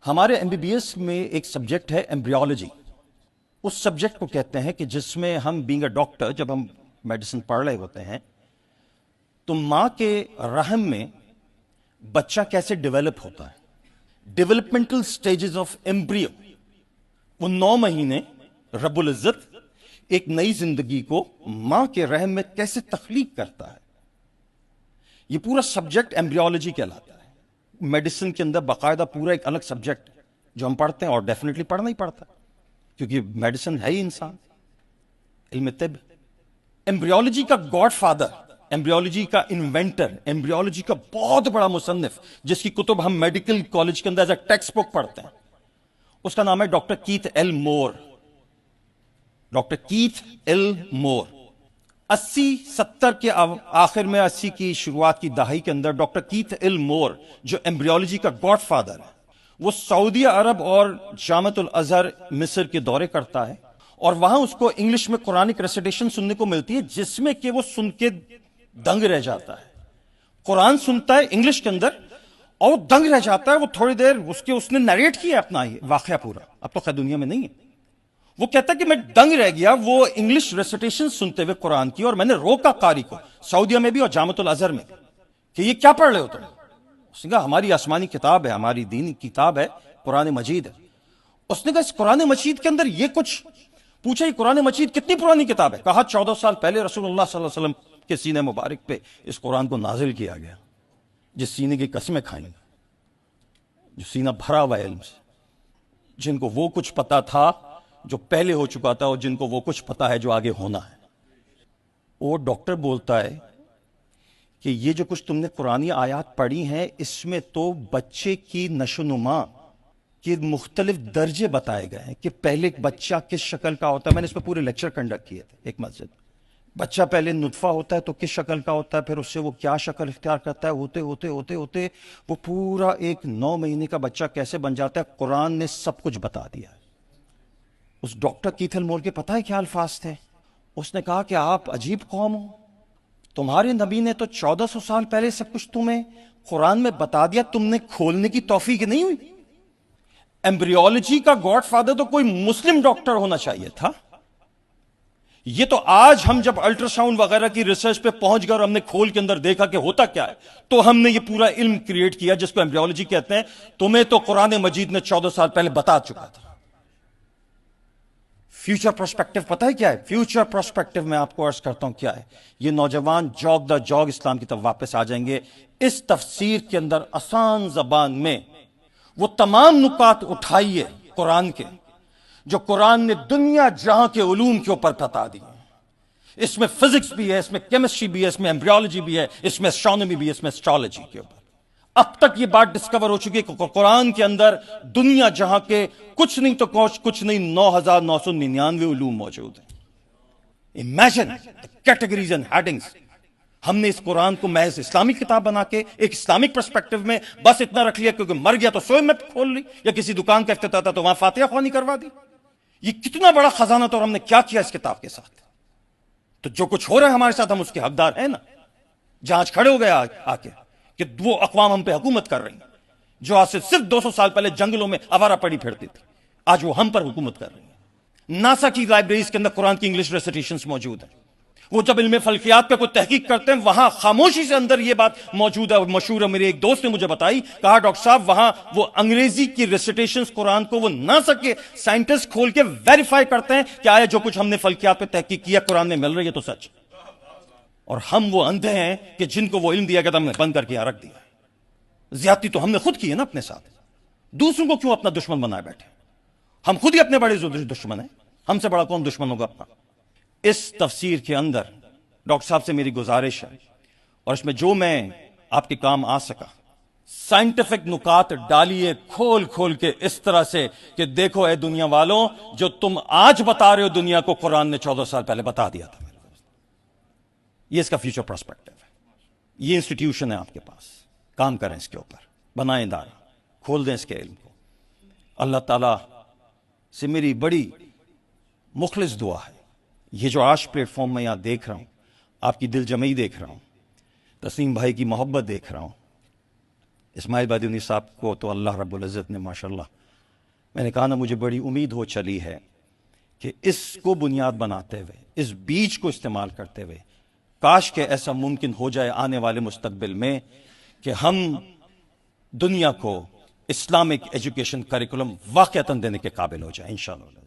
ہمارے M B B S میں ایک سبجیکٹ ہے ایمبریولوجی. اس سبجیکٹ کو کہتے ہیں کہ جس میں ہم بینگ اے ڈاکٹر جب ہم میڈیسن پڑھ رہے ہوتے ہیں تو ماں کے رحم میں بچہ کیسے ڈیولپ ہوتا ہے، ڈیولپمنٹل سٹیجز آف ایمبریو. وہ 9 مہینے رب العزت ایک نئی زندگی کو ماں کے رحم میں کیسے تخلیق کرتا ہے. یہ پورا سبجیکٹ ایمبریولوجی کہلاتا ہے. میڈیسن کے اندر باقاعدہ پورا ایک الگ سبجیکٹ جو ہم پڑھتے ہیں، اور ڈیفینیٹلی پڑھنا ہی پڑتا ہے کیونکہ میڈیسن ہے ہی انسان، علم طب. ایمبریولوجی کا گاڈ فادر، ایمبریولوجی کا انوینٹر، ایمبریولوجی کا بہت بڑا مصنف جس کی کتب ہم میڈیکل کالج کے اندر ایز اے ٹیکسٹ بک پڑھتے ہیں، اس کا نام ہے ڈاکٹر کیتھ ایل مور. ڈاکٹر کیتھ ایل مور 80-70 کے آخر میں، 80 کی شروعات کی دہائی کے اندر ڈاکٹر کیتھ ایل مور جو ایمبریولوجی کا گاڈ فادر ہے، وہ سعودی عرب اور جامعۃ الازہر مصر کے دورے کرتا ہے، اور وہاں اس کو انگلش میں قرآنک ریسیٹیشن سننے کو ملتی ہے جس میں کہ وہ سن کے دنگ رہ جاتا ہے. قرآن سنتا ہے انگلش کے اندر اور وہ دنگ رہ جاتا ہے. وہ تھوڑی دیر اس نے نیریٹ کیا اپنا یہ واقعہ پورا، اب تو خیر دنیا میں نہیں ہے. وہ کہتا ہے کہ میں دنگ رہ گیا وہ انگلش ریسیٹیشن سنتے ہوئے قرآن کی، اور میں نے روکا قاری کو سعودیہ میں بھی اور جامعۃ الازہر میں کہ یہ کیا پڑھ رہے ہو تم. اس نے کہا ہماری آسمانی کتاب ہے، ہماری دینی کتاب ہے، قرآن مجید ہے. اس نے کہا اس قرآن مجید کے اندر یہ کچھ پوچھا، یہ قرآن مجید کتنی پرانی کتاب ہے؟ کہا 14 سال پہلے رسول اللہ صلی اللہ علیہ وسلم کے سینے مبارک پہ اس قرآن کو نازل کیا گیا. جس سینے کی قسمیں کھائیں گے، جو سینہ بھرا ہوا ہے علم سے، جن کو وہ کچھ پتا تھا جو پہلے ہو چکا تھا، اور جن کو وہ کچھ پتا ہے جو آگے ہونا ہے. وہ ڈاکٹر بولتا ہے کہ یہ جو کچھ تم نے قرآنی آیات پڑھی ہیں اس میں تو بچے کی نشو و نما کے مختلف درجے بتائے گئے ہیں کہ پہلے ایک بچہ کس شکل کا ہوتا ہے. میں نے اس پہ پورے لیکچر کنڈکٹ کیے تھے ایک مسجد. بچہ پہلے نطفہ ہوتا ہے تو کس شکل کا ہوتا ہے، پھر اس سے وہ کیا شکل اختیار کرتا ہے، ہوتے ہوتے ہوتے ہوتے وہ پورا ایک 9 مہینے کا بچہ کیسے بن جاتا ہے. قرآن نے سب کچھ بتا دیا ہے. اس ڈاکٹر کیتھ ایل مور کے پتہ ہے کیا الفاظ تھے؟ اس نے کہا کہ آپ عجیب قوم ہو، تمہارے نبی نے تو 1400 سال پہلے سب کچھ تمہیں قرآن میں بتا دیا، تم نے کھولنے کی توفیق نہیں ہوئی. ایمبریولوجی کا گاڈ فادر تو کوئی مسلم ڈاکٹر ہونا چاہیے تھا. یہ تو آج ہم جب الٹرا ساؤنڈ وغیرہ کی ریسرچ پہ پہنچ گئے اور ہم نے کھول کے اندر دیکھا کہ ہوتا کیا ہے، تو ہم نے یہ پورا علم کریٹ کیا جس کو ایمبریولوجی کہتے ہیں. تمہیں تو قرآن مجید نے 14 سال پہلے بتا چکا تھا. فیوچر پرسپیکٹو پتہ ہے کیا ہے؟ فیوچر پرسپیکٹو میں آپ کو عرض کرتا ہوں کیا ہے. یہ نوجوان جوگ دا جوگ اسلام کی طرف واپس آ جائیں گے. اس تفسیر کے اندر آسان زبان میں وہ تمام نکات اٹھائیے قرآن کے جو قرآن نے دنیا جہاں کے علوم کے اوپر بتا دی. اس میں فزکس بھی ہے، اس میں کیمسٹری بھی ہے، اس میں ایمبریولوجی بھی ہے، اس میں اسٹرانومی بھی ہے، اس میں اسٹرالوجی کے اوپر. اب تک یہ بات ڈسکور ہو چکی ہے کہ قرآن کے اندر دنیا جہاں کے کچھ نہیں تو کچھ نہیں 9999 علوم موجود ہیں. Imagine categories and headings. ہم نے اس قرآن کو محض اسلامی کتاب بنا کے ایک اسلامک پرسپیکٹو میں بس اتنا رکھ لیا کیونکہ مر گیا تو سوئے میں کھول لی، یا کسی دکان کا افتتاح تھا تو وہاں فاتحہ خوانی کروا دی. یہ کتنا بڑا خزانہ تھا اور ہم نے کیا کیا اس کتاب کے ساتھ. تو جو کچھ ہو رہا ہے ہمارے ساتھ ہم اس کے حقدار ہیں نا. جہاں آج کھڑے ہو گئے آ کے کہ وہ اقوام ہم پہ حکومت کر رہی ہیں جو آج سے صرف 200 سال پہلے جنگلوں میں آوارہ پڑی پھرتی تھی، آج وہ ہم پر حکومت کر رہی ہیں. ناسا کی لائبریریز کے اندر قرآن کی انگلش ریسیٹیشنز موجود ہیں. وہ جب علم فلکیات پہ کوئی تحقیق کرتے ہیں وہاں خاموشی سے اندر یہ بات موجود ہے. مشہور ہے، میرے ایک دوست نے مجھے بتائی، کہا ڈاکٹر صاحب وہاں وہ انگریزی کی ریسیٹیشنز قرآن کو وہ ناسا کے سائنٹسٹ کھول کے ویریفائی کرتے ہیں کہ آیا جو کچھ ہم نے فلکیات پہ تحقیق کیا قرآن میں مل رہی ہے تو سچ. اور ہم وہ اندھے ہیں کہ جن کو وہ علم دیا گیا تھا ہم نے بند کر کے یہاں رکھ دیا. زیادتی تو ہم نے خود کی ہے نا اپنے ساتھ. دوسروں کو کیوں اپنا دشمن بنائے بیٹھے؟ ہم خود ہی اپنے بڑے دشمن ہیں. ہم سے بڑا کون دشمن ہوگا اپنا؟ اس تفسیر کے اندر ڈاکٹر صاحب سے میری گزارش ہے، اور اس میں جو میں آپ کے کام آ سکا، سائنٹیفک نکات ڈالیے کھول کھول کے اس طرح سے کہ دیکھو اے دنیا والوں، جو تم آج بتا رہے ہو دنیا کو قرآن نے 14 سال پہلے بتا دیا تھا. یہ اس کا فیوچر پرسپیکٹو ہے. یہ انسٹیٹیوشن ہے آپ کے پاس، کام کریں اس کے اوپر، بنائیں ادارہ، کھول دیں اس کے علم کو. اللہ تعالیٰ سے میری بڑی مخلص دعا ہے، یہ جو آج پلیٹ فارم میں یہاں دیکھ رہا ہوں، آپ کی دل جمعی دیکھ رہا ہوں، تسلیم بھائی کی محبت دیکھ رہا ہوں، اسماعیل بادونی صاحب کو تو اللہ رب العزت نے ماشاءاللہ، میں نے کہا نا مجھے بڑی امید ہو چلی ہے کہ اس کو بنیاد بناتے ہوئے، اس بیج کو استعمال کرتے ہوئے، کاش کہ ایسا ممکن ہو جائے آنے والے مستقبل میں کہ ہم دنیا کو اسلامک ایجوکیشن کریکولم واقعتاً دینے کے قابل ہو جائیں انشاءاللہ۔